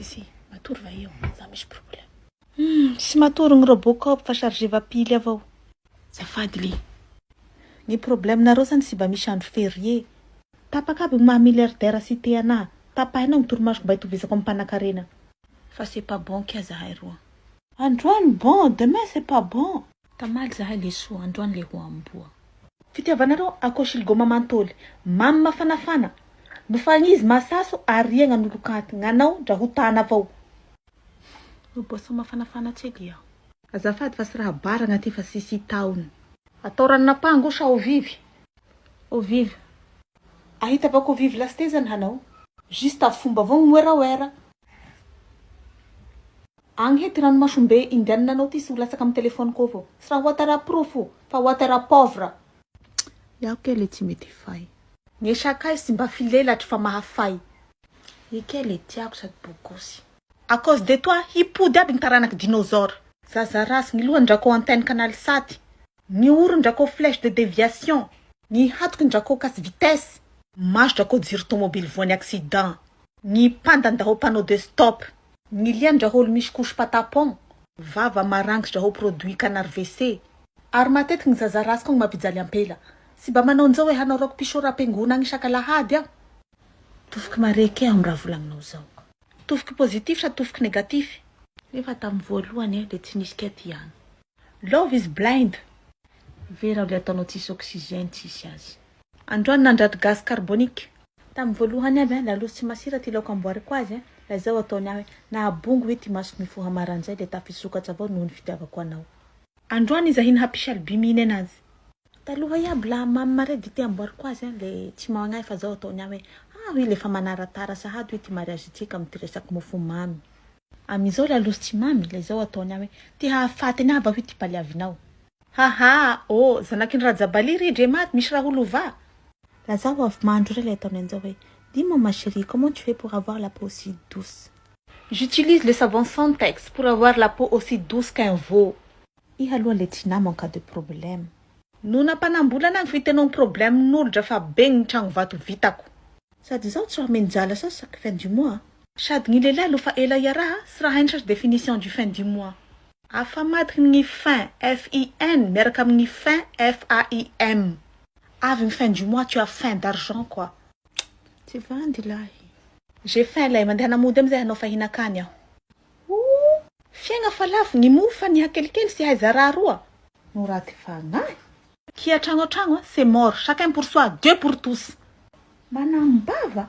Si, matory va io, za misy problème. Tsy matory ny Robocop fa chargé vapily avao. Zafady li. Ny problème-nareo zany sy mba misy andro férié. Tapaka aby maha milliardaire sy te ana. Tapahinao ny torimaso mba hitovizako amin'ny mpanan-karena. Fa c'est pas bon kia zahay roa. Androany bon, demain c'est pas bon. Tamaly zahay le soa, androany le ho amboa. Fitiavanareo akosiligo mamantoly. Mamy mafanafana. Mifagnizy masaso ariagna nolokanty. Nganao dra ho tana avao. Boso mafanafana tsely aho. Azafady fa sy raha baragna ty fa sisy taony. Atao ranon'ampango sa au vivy? Au vivy. Ahita avako au vivy lasite zany hanao. Juste fomba avao moeraoera. Agny hety ranomasombe indiananao ty sy ho lasaka amin'ny telefôny ko avao. Sy raha watara profo, fa watara pauvre. Iaho kely tsy mety fay. Ny sakay sy mba filelatry fa mahafay. Ikely tiako sady bokosy. À cause de toi, hipody aby ny taranaky dinosaure. Zaza rasy ny lohany drako antenne canal sat. Ny orony drako flèche de déviation. Ny hatoky drako casse vitesse. Maso drako jiro tomobile voany accident. Ny pandan draho panneau de stop. Ny liany draho misy couche patapon. Vava marangitry draho produit canard WC. Ary matetiky ny zaza rasy kong mapijaly ampela. Sy mba manao an'izao hoe hanao rako pisora am-piangona agny sakalahady aho. Tofiky mareky aho raha volagninao zao. Tofiky positif sa tofiky négatif? Efa tamin'ny voalohany le tsy nisy kety ihany. Love is blind. Vera le ataonao tsisy oxygène tsisy azy. Androany nandraty gaz carbonique. Tamin'ny voalohany aby laloha tsy masira ty laoka amboariko azy la zao ataony aho nahabongo hoe ty maso mifoha maranjay le tafisokatra avao noho ny fitiavako anao. Androany izy ahiny hapisy albuminy anazy. Taloha iaby la mamy mare dite amboariko azy le tsy magnay fa zao ataony aho hoe oui le fa manaratara sahady hoe ty mariage tsika amin'ny ty resaky mofo mamy. Amizao la losy tsy mamy le zao ataony aho hoe ty hahafatiny ava hoe ty paliavinao. Oh, zanaky ny Rajabali ridre maty misy raha holova. La zao avy mandro le ataony an'izao hoe dis-moi ma chérie, comment tu fais pour avoir la peau aussi douce? J'utilise le savon Santex pour avoir la peau aussi douce qu'un veau. Iha aloha le tsy nama en cas de problème. Nona mpanambolana agny fitenao problème n'olo dra fa beng ny tragno vato vitako. Sady zao tsy raha menjala sa chaque fin du mois. Sady ny lehilahy lo fa ela iaraha sy raha hainy cherche définition du fin du mois. Afa matiky ny fin F-I-N miaraka amin'ny fin F-A-I-M. Avy ny fin du mois tu as faim d'argent quoi. Tsy vandy lahy. J'ai faim lay mandeha namody amizay hanao fahinakany aho. Fiaigna fa lafo ny mofa ny hakelikely sy haiza raha roa. No raty fagnahy. Kia tragno c'est mort, chacun pour soi, Dieu pour tous. Manambava.